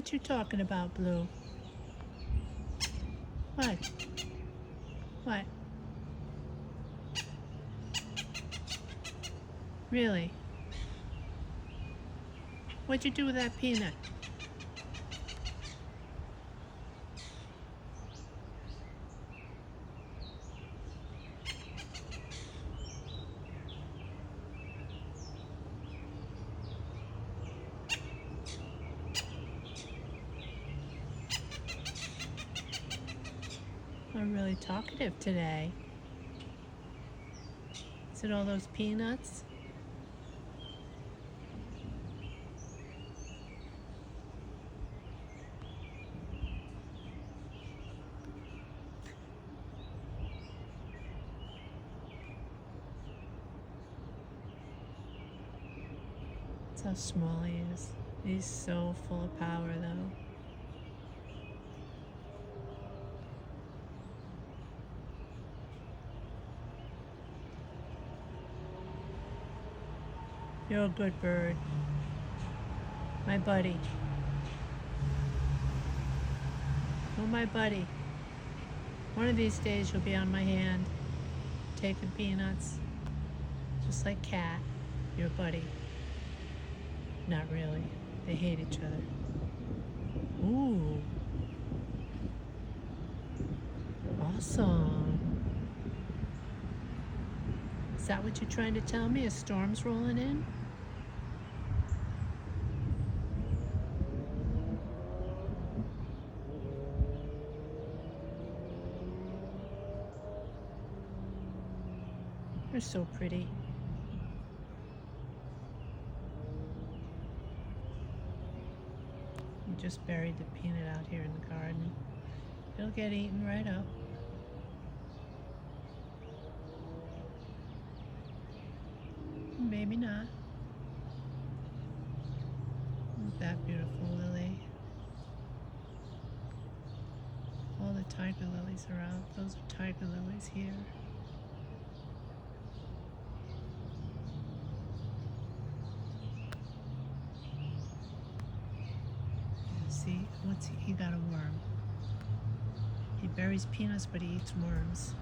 What you talking about, Blue? What? What? Really? What'd you do with that peanut? I'm really talkative today. Is it all those peanuts? That's how small he is. He's so full of power, though. You're a good bird. My buddy. Oh, my buddy. One of these days you'll be on my hand, taking peanuts. Just like Cat, your buddy. Not really. They hate each other. Ooh. Awesome. Is that what you're trying to tell me? A storm's rolling in? You're so pretty. You just buried the peanut out here in the garden. It'll get eaten right up. Maybe not. Isn't that beautiful, Lily? All the tiger lilies are out. Those are tiger lilies here. See, he got a worm. He buries peanuts, but he eats worms.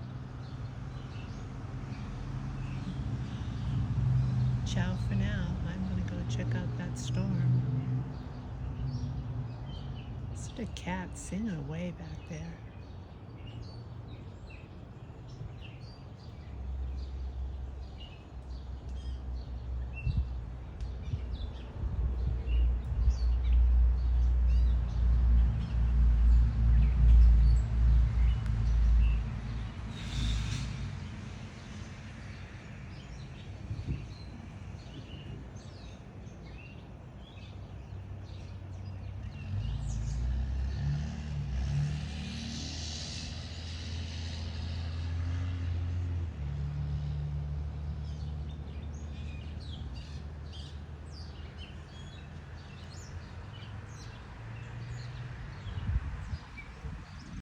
Ciao for now. I'm gonna go check out that storm. There's a cat singing away back there.